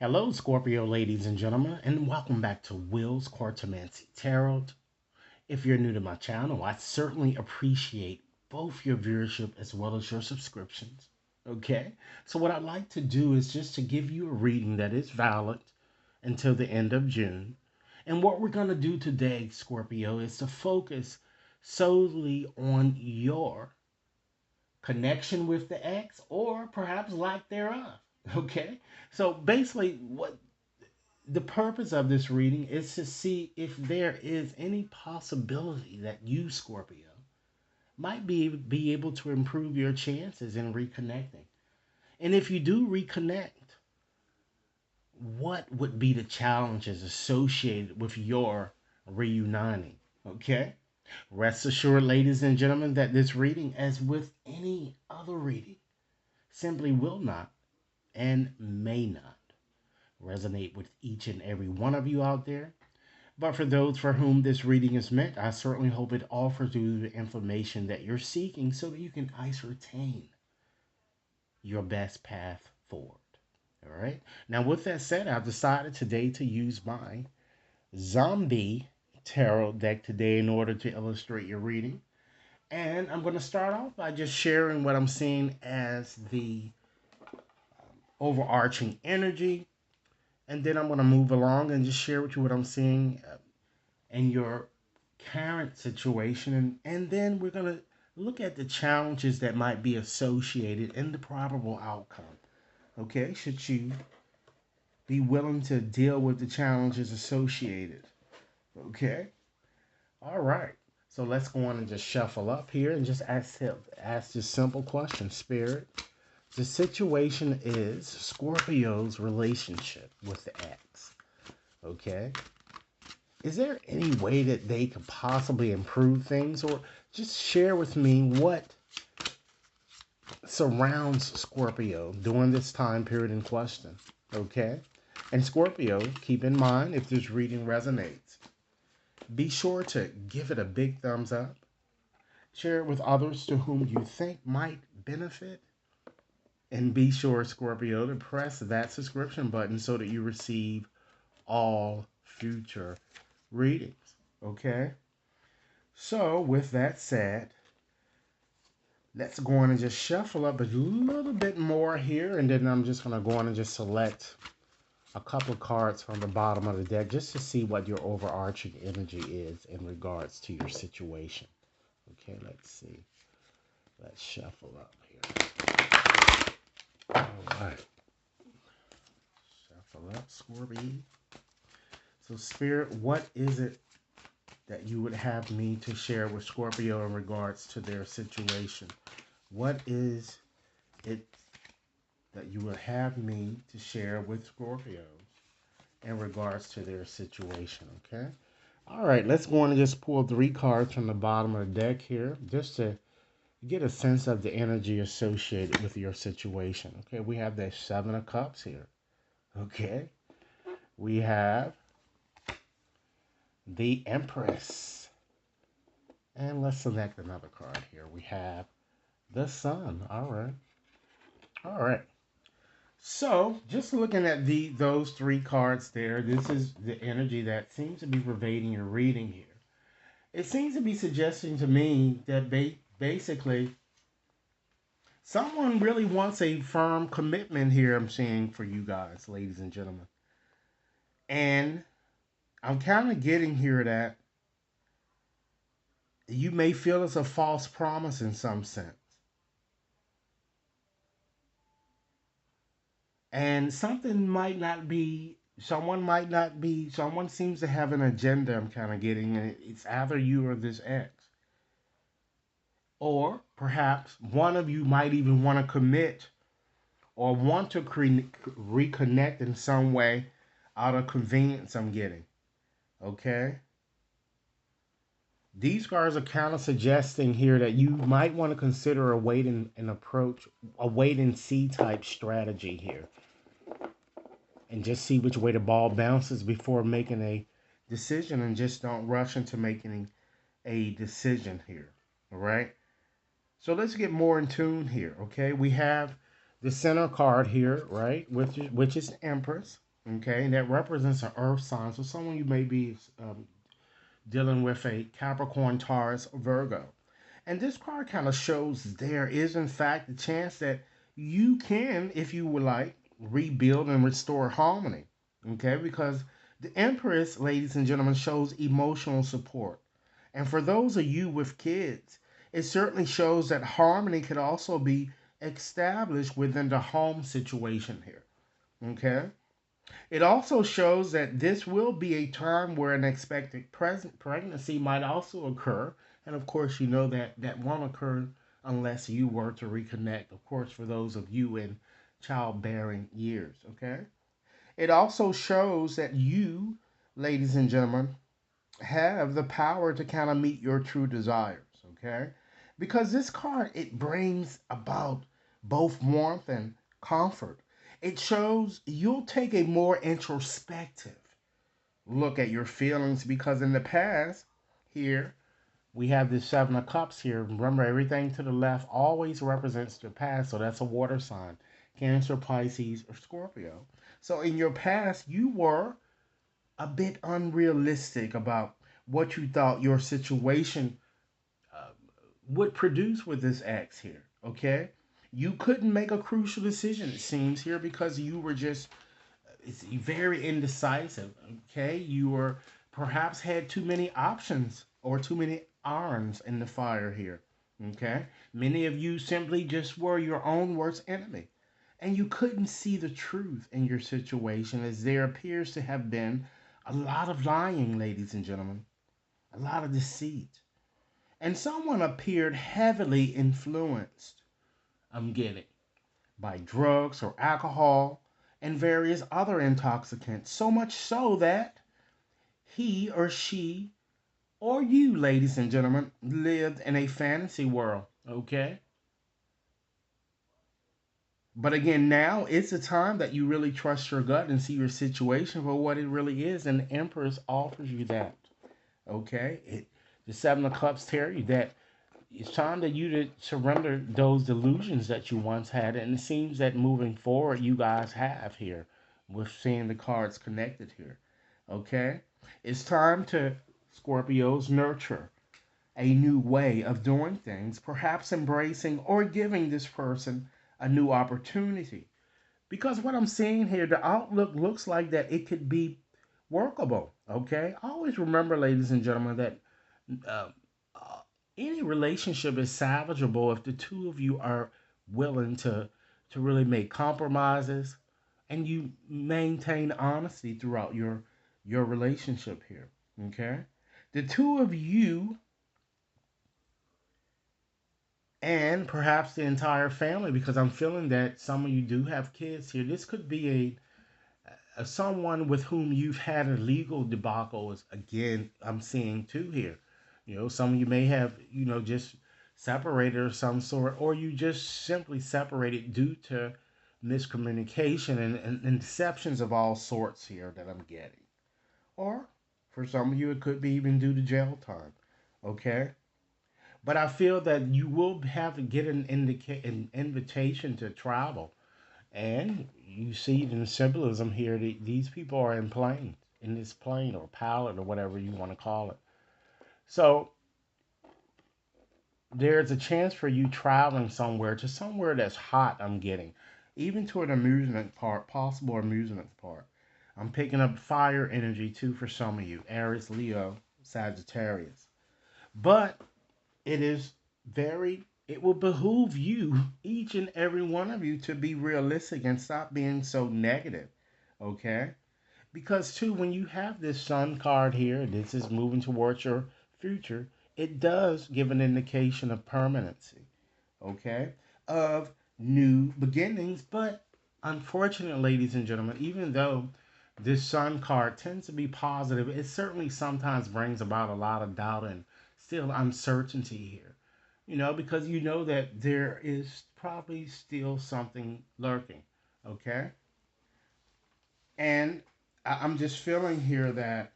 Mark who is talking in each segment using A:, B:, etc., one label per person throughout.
A: Hello, Scorpio ladies and gentlemen, and welcome back to Will's Cartomancy Tarot. If you're new to my channel, I certainly appreciate both your viewership as well as your subscriptions. Okay? So, what I'd like to do is just to give you a reading that is valid until the end of June. And what we're going to do today, Scorpio, is to focus solely on your connection with the ex or perhaps lack thereof. Okay? So, basically, what the purpose of this reading is to see if there is any possibility that you, Scorpio, might be able to improve your chances in reconnecting. And if you do reconnect, what would be the challenges associated with your reuniting? Okay? Rest assured, ladies and gentlemen, that this reading, as with any other reading, simply will not and may not resonate with each and every one of you out there. But for those for whom this reading is meant, I certainly hope it offers you the information that you're seeking so that you can ascertain your best path forward. All right. Now, with that said, I've decided today to use my zombie tarot deck today in order to illustrate your reading. And I'm going to start off by just sharing what I'm seeing as the overarching energy. And then I'm going to move along and just share with you what I'm seeing in your current situation, and then we're going to look at the challenges that might be associated in the probable outcome. Okay, should you be willing to deal with the challenges associated? Okay, all right. So let's go on and just shuffle up here and just ask this simple question, Spirit. The situation is Scorpio's relationship with the ex. Okay, is there any way that they could possibly improve things, or just share with me what surrounds Scorpio during this time period in question? Okay? And Scorpio, keep in mind, if this reading resonates, be sure to give it a big thumbs up. Share it with others to whom you think might benefit. And be sure, Scorpio, to press that subscription button so that you receive all future readings. Okay? So, with that said, let's go on and just shuffle up a little bit more here, and then I'm just going to go on and just select a couple of cards from the bottom of the deck just to see what your overarching energy is in regards to your situation. Okay, let's see. Let's shuffle up here. All right. Shuffle up, Scorpio. So, Spirit, what is it that you would have me to share with Scorpio in regards to their situation? What is it that you would have me to share with Scorpios in regards to their situation? Okay. All right. Let's go on and just pull 3 cards from the bottom of the deck here just to get a sense of the energy associated with your situation. Okay. We have the 7 of Cups here. Okay. We have the Empress. And let's select another card here. We have the Sun. All right. All right. So, just looking at those 3 cards there, this is the energy that seems to be pervading your reading here. It seems to be suggesting to me that basically someone really wants a firm commitment here, I'm seeing for you guys, ladies and gentlemen. And I'm kind of getting here that you may feel it's a false promise in some sense. And something might not be, someone seems to have an agenda, I'm kind of getting, and it's either you or this ex. Or perhaps one of you might even want to commit or want to reconnect in some way out of convenience, I'm getting. Okay? These cards are kind of suggesting here that you might want to consider a wait and approach, a wait and see type strategy here. And just see which way the ball bounces before making a decision, and just don't rush into making a decision here. All right? So let's get more in tune here, okay? We have the center card here, right? Which is Empress. Okay, and that represents an earth sign. So someone you may be dealing with a Capricorn, Taurus, or Virgo. And this card kind of shows there is, in fact, a chance that you can, if you would like, rebuild and restore harmony. Okay, because the Empress, ladies and gentlemen, shows emotional support. And for those of you with kids, it certainly shows that harmony could also be established within the home situation here. Okay, it also shows that this will be a time where an expected pregnancy might also occur. And of course, you know that that won't occur unless you were to reconnect, of course, for those of you in childbearing years. Okay. It also shows that you, ladies and gentlemen, have the power to kind of meet your true desires. Okay. Because this card, it brings about both warmth and comfort. It shows you'll take a more introspective look at your feelings because in the past, here, we have this Seven of Cups here. Remember, everything to the left always represents the past, so that's a water sign. Cancer, Pisces, or Scorpio. So in your past, you were a bit unrealistic about what you thought your situation uh, would produce with this X here, okay? You couldn't make a crucial decision, it seems, here because you were just it's very indecisive. Okay, you were perhaps had too many options or too many irons in the fire here. Okay, many of you simply just were your own worst enemy, and you couldn't see the truth in your situation as there appears to have been a lot of lying, ladies and gentlemen, a lot of deceit, and someone appeared heavily influenced. I'm getting by drugs or alcohol and various other intoxicants, so much so that he or she or you, ladies and gentlemen, lived in a fantasy world, okay? But again, now it's the time that you really trust your gut and see your situation for what it really is, and the Empress offers you that, okay? The Seven of Cups tell you that it's time that you to surrender those delusions that you once had, and it seems that moving forward, you guys have here with seeing the cards connected here. Okay, it's time to Scorpios nurture a new way of doing things, perhaps embracing or giving this person a new opportunity. Because what I'm seeing here, the outlook looks like that it could be workable. Okay, always remember, ladies and gentlemen, that uh, uh, any relationship is salvageable if the two of you are willing to really make compromises and you maintain honesty throughout your relationship here. Okay, the two of you and perhaps the entire family, because I'm feeling that some of you do have kids here. This could be someone with whom you've had a legal debacle. Is again, I'm seeing too here. You know, some of you may have, just separated or some sort, or you just simply separated due to miscommunication and deceptions of all sorts here that I'm getting. Or for some of you, it could be even due to jail time. Okay. But I feel that you will have to get an invitation to travel, and you see it in the symbolism here. These people are in this plane or pallet or whatever you want to call it. So there's a chance for you traveling somewhere to somewhere that's hot. I'm getting, even to an amusement park, possible amusement park. I'm picking up fire energy too for some of you, Aries, Leo, Sagittarius. But it is it will behoove you, each and every one of you, to be realistic and stop being so negative. Okay? Because too, when you have this sun card here, this is moving towards your future, it does give an indication of permanency, okay? Of new beginnings. But unfortunately, ladies and gentlemen, even though this sun card tends to be positive, it certainly sometimes brings about a lot of doubt and still uncertainty here. Because you know that there is probably still something lurking, okay? And I'm just feeling here that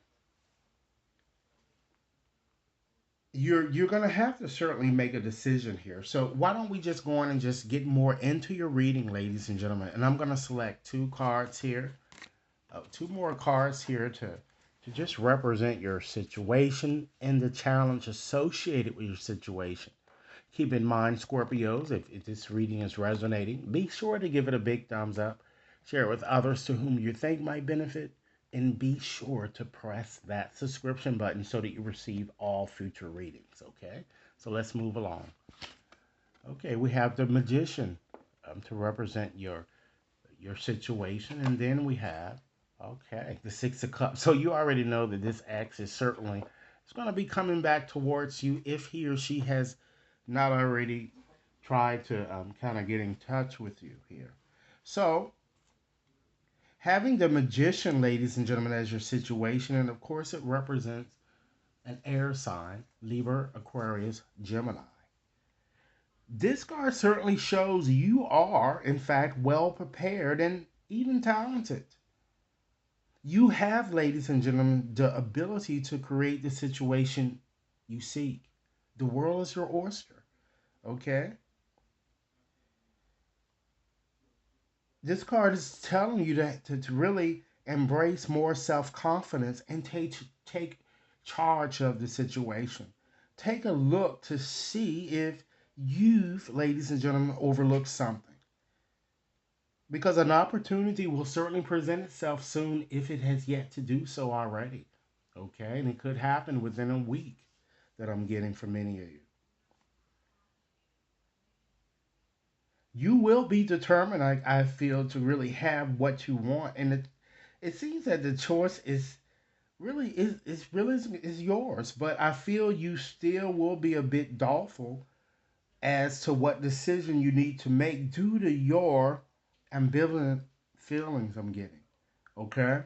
A: you're gonna have to certainly make a decision here. So why don't we just go on and just get more into your reading, ladies and gentlemen? And I'm gonna select two cards here. Two more cards here to just represent your situation and the challenge associated with your situation. Keep in mind, Scorpios, if this reading is resonating, be sure to give it a big thumbs up, share it with others to whom you think might benefit, and be sure to press that subscription button so that you receive all future readings, okay? So let's move along. Okay, we have the Magician to represent your situation, and then we have, okay, the Six of Cups. So you already know that this ex is certainly, it's going to be coming back towards you if he or she has not already tried to kind of get in touch with you here. So having the Magician, ladies and gentlemen, as your situation, and of course it represents an air sign, Libra, Aquarius, Gemini. This card certainly shows you are, in fact, well prepared and even talented. You have, ladies and gentlemen, the ability to create the situation you seek. The world is your oyster, okay? This card is telling you that to really embrace more self confidence and take charge of the situation. Take a look to see if you've, ladies and gentlemen, overlooked something. Because an opportunity will certainly present itself soon if it has yet to do so already. Okay, and it could happen within a week that I'm getting from many of you. You will be determined, I feel, to really have what you want, and it seems that the choice is yours. But I feel you still will be a bit doubtful as to what decision you need to make due to your ambivalent feelings I'm getting. Okay,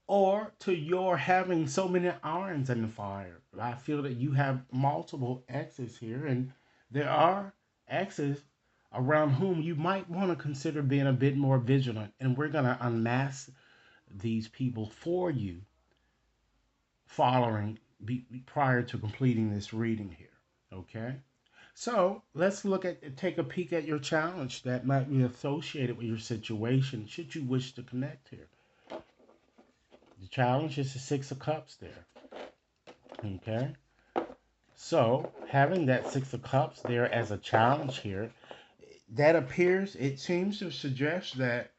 A: or to your having so many irons in the fire. I feel that you have multiple exes here, and there are exes around whom you might want to consider being a bit more vigilant. And we're going to unmask these people for you following prior to completing this reading here. Okay? So let's take a peek at your challenge that might be associated with your situation should you wish to connect here. The challenge is the Six of Cups there. Okay. So having that Six of Cups there as a challenge here, it seems to suggest that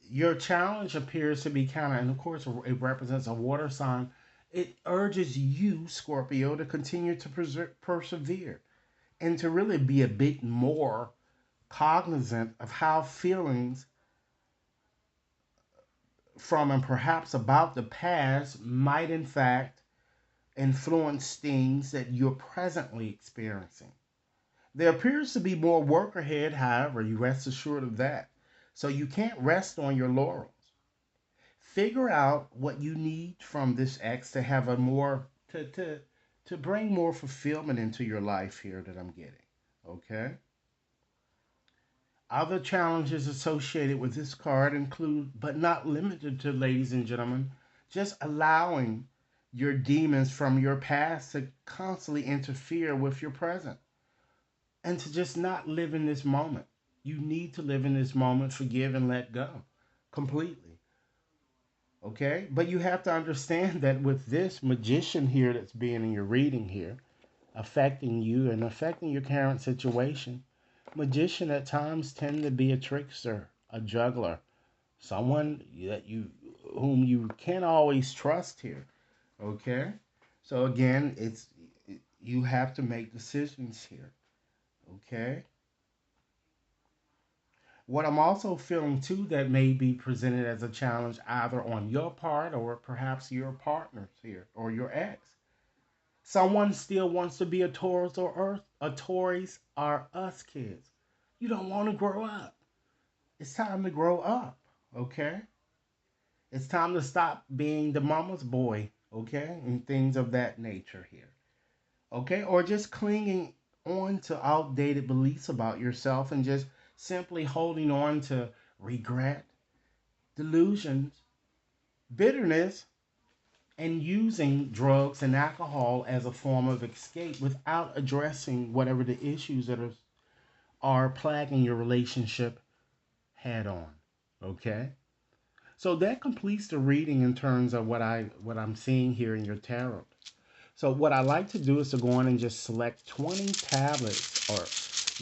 A: your challenge appears to be kind of, and of course it represents a water sign. It urges you, Scorpio, to continue to persevere and to really be a bit more cognizant of how feelings from and perhaps about the past might in fact influence things that you're presently experiencing. There appears to be more work ahead, however, you rest assured of that. So you can't rest on your laurels. Figure out what you need from this X to have a more to bring more fulfillment into your life here that I'm getting. Okay? Other challenges associated with this card include, but not limited to, ladies and gentlemen, just allowing your demons from your past to constantly interfere with your present and to just not live in this moment. You need to live in this moment, forgive and let go completely. Okay? But you have to understand that with this magician here that's being in your reading here, affecting you and affecting your current situation, magician at times tend to be a trickster, a juggler, someone that you whom you can't always trust here. Okay? So again, you have to make decisions here. Okay? What I'm also feeling too that may be presented as a challenge either on your part or perhaps your partner's here or your ex. Someone still wants to be a Taurus or Earth, a Taurus are us kids. You don't want to grow up. It's time to grow up, okay? It's time to stop being the mama's boy, okay? And things of that nature here, okay? Or just clinging on to outdated beliefs about yourself and just simply holding on to regret, delusions, bitterness, and using drugs and alcohol as a form of escape without addressing whatever the issues that are plaguing your relationship head on. Okay? So that completes the reading in terms of what I'm seeing here in your tarot. So what I like to do is to go on and just select 20 tablets, or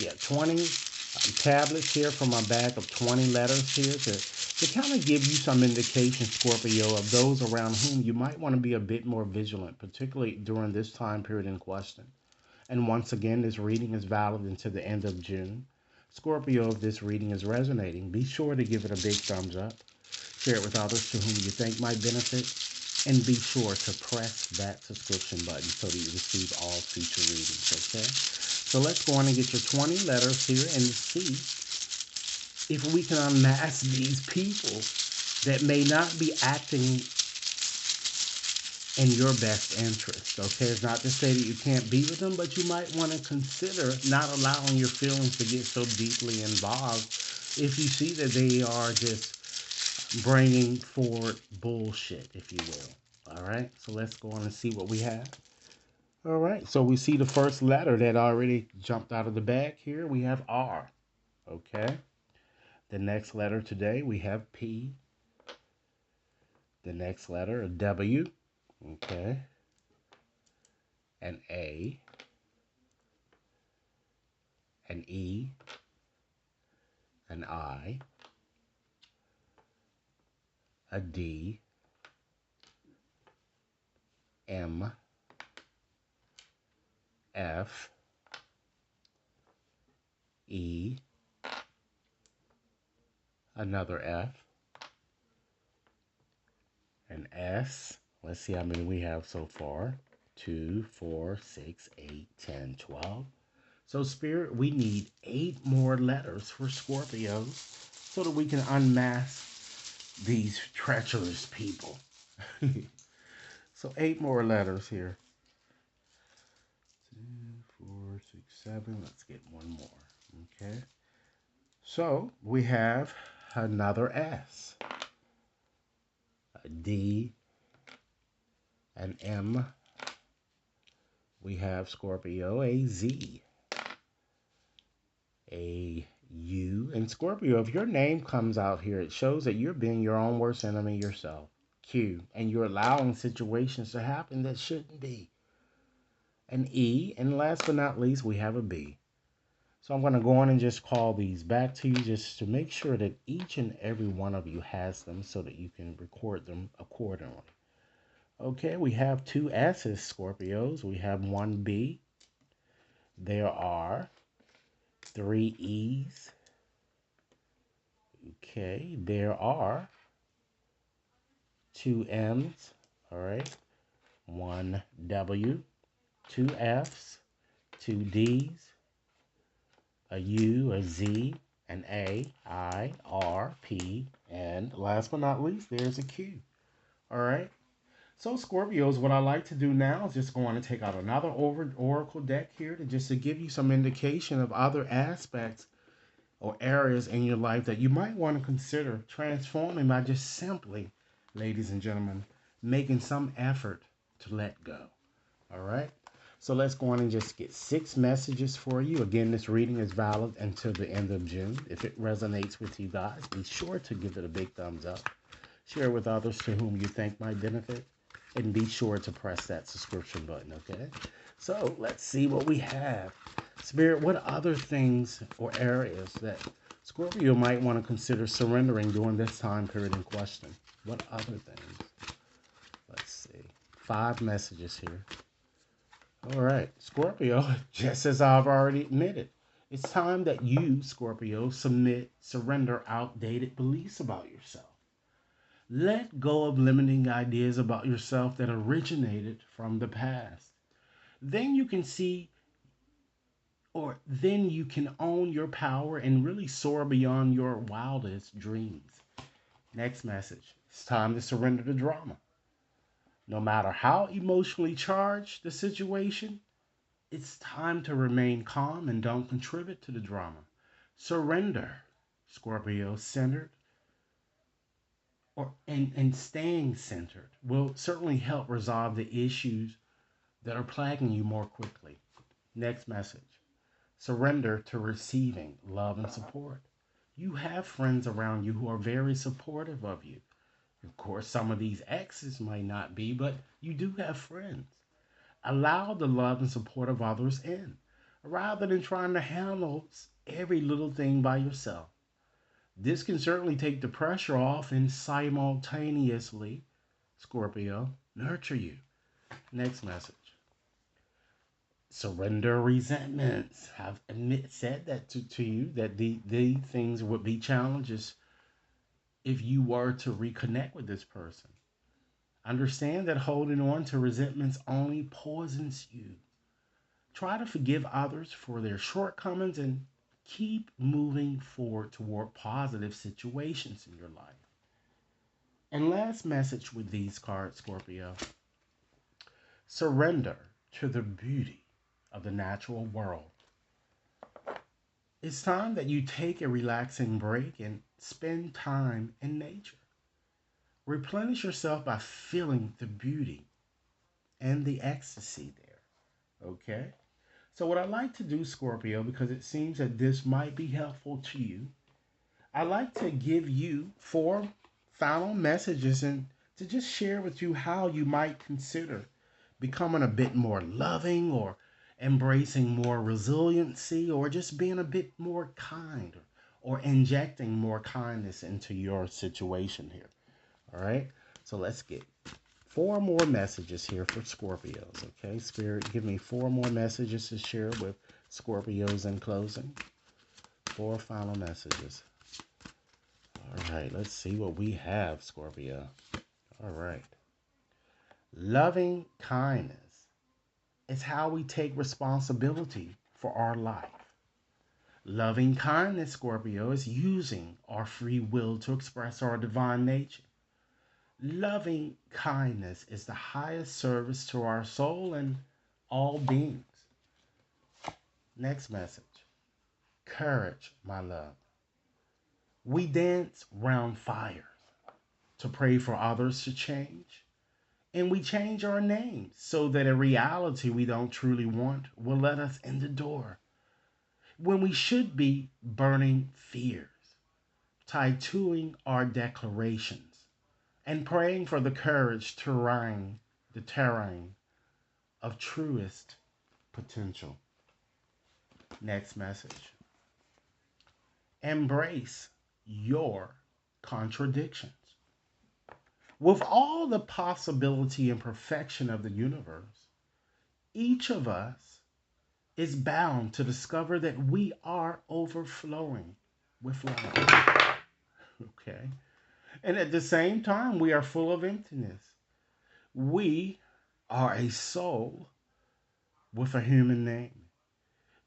A: yeah, 20 tablets here from my bag of 20 letters here to kind of give you some indication, Scorpio, of those around whom you might want to be a bit more vigilant, particularly during this time period in question. And once again, this reading is valid until the end of June. Scorpio, if this reading is resonating, be sure to give it a big thumbs up. Share it with others to whom you think might benefit. And be sure to press that subscription button so that you receive all future readings, okay? So let's go on and get your 20 letters here and see if we can unmask these people that may not be acting in your best interest, okay? It's not to say that you can't be with them, but you might want to consider not allowing your feelings to get so deeply involved if you see that they are just bringing forward bullshit, if you will. All right, so let's go on and see what we have. All right, so we see the first letter that already jumped out of the bag here. We have R, okay? The next letter today, we have P. The next letter, W, okay? An A, an E, an I, a D, M, F, E, another F, an S. Let's see how many we have so far. 2, 4, 6, 8, 10, 12. So, Spirit, we need 8 more letters for Scorpio so that we can unmask these treacherous people. So, 8 more letters here. 2, 4, 6, 7. Let's get one more. Okay. So, we have another S, a D, an M. We have, Scorpio, a Z, a U. And Scorpio, if your name comes out here, it shows that you're being your own worst enemy yourself. Q. And you're allowing situations to happen that shouldn't be. An E. And last but not least, we have a B. So I'm going to go on and just call these back to you just to make sure that each and every one of you has them so that you can record them accordingly. Okay, we have 2 S's, Scorpios. We have 1 B. There are 3 E's. Okay, there are 2 M's. All right, 1 W, 2 F's, 2 D's, a U, a Z, an A, I, R, P, and last but not least, there's a Q. All right. So Scorpios, what I like to do now is just go on and take out another oracle deck here to give you some indication of other aspects or areas in your life that you might want to consider transforming by just simply, ladies and gentlemen, making some effort to let go. All right. So let's go on and just get 6 messages for you. Again, this reading is valid until the end of June. If it resonates with you guys, be sure to give it a big thumbs up. Share with others to whom you think might benefit. And be sure to press that subscription button, okay? So let's see what we have. Spirit, what other things or areas that Scorpio might want to consider surrendering during this time period in question? What other things? Let's see. 5 messages here. All right, Scorpio, just as I've already admitted, it's time that you, Scorpio, surrender outdated beliefs about yourself. Let go of limiting ideas about yourself that originated from the past. Then you can see, or then you can own your power and really soar beyond your wildest dreams. Next message. It's time to surrender the drama. No matter how emotionally charged the situation, it's time to remain calm and don't contribute to the drama. Surrender, Scorpio, centered and staying centered will certainly help resolve the issues that are plaguing you more quickly. Next message. Surrender to receiving love and support. You have friends around you who are very supportive of you. Of course, some of these exes might not be, but you do have friends. Allow the love and support of others in, rather than trying to handle every little thing by yourself. This can certainly take the pressure off and simultaneously, Scorpio, nurture you. Next message. Surrender resentments. Said that to you that the things would be challenges if you were to reconnect with this person. Understand that holding on to resentments only poisons you. Try to forgive others for their shortcomings and keep moving forward toward positive situations in your life. And last message with these cards, Scorpio: surrender to the beauty of the natural world. It's time that you take a relaxing break and spend time in nature. Replenish yourself by feeling the beauty and the ecstasy there. Okay? So, what I like to do, Scorpio, because it seems that this might be helpful to you, I like to give you four final messages and to just share with you how you might consider becoming a bit more loving or embracing more resiliency or just being a bit more kind or injecting more kindness into your situation here. All right. So let's get four more messages here for Scorpios. Okay. Spirit, give me four more messages to share with Scorpios in closing. Four final messages. All right. Let's see what we have, Scorpio. All right. Loving kindness is how we take responsibility for our life. Loving kindness, Scorpio, is using our free will to express our divine nature. Loving kindness is the highest service to our soul and all beings. Next message. Courage, my love. We dance round fires to pray for others to change. And we change our names so that a reality we don't truly want will let us in the door. When we should be burning fears, tattooing our declarations, and praying for the courage to rhyme the terrain of truest potential. Next message. Embrace your contradictions. With all the possibility and perfection of the universe, each of us is bound to discover that we are overflowing with love. Okay. And at the same time, we are full of emptiness. We are a soul with a human name.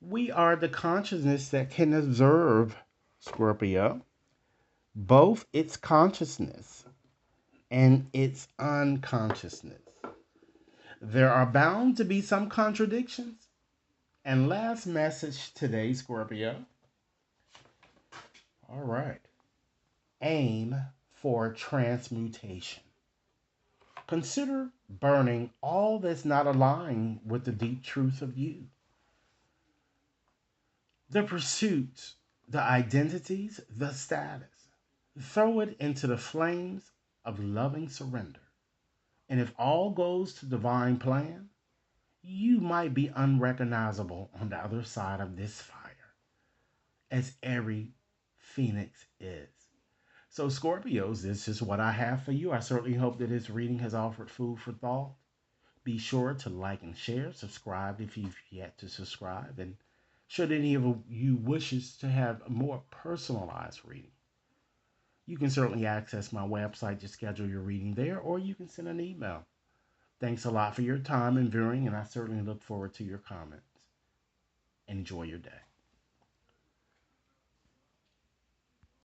A: We are the consciousness that can observe, Scorpio, both its consciousness and its unconsciousness. There are bound to be some contradictions. And last message today, Scorpio. All right. Aim for transmutation. Consider burning all that's not aligned with the deep truth of you. The pursuits, the identities, the status. Throw it into the flames of loving surrender. And if all goes to divine plan, you might be unrecognizable on the other side of this fire, as every phoenix is. So, Scorpios, this is what I have for you. I certainly hope that this reading has offered food for thought. Be sure to like and share, subscribe if you've yet to subscribe, and should any of you wishes to have a more personalized reading, you can certainly access my website to schedule your reading there, or you can send an email. Thanks a lot for your time and viewing, and I certainly look forward to your comments. Enjoy your day.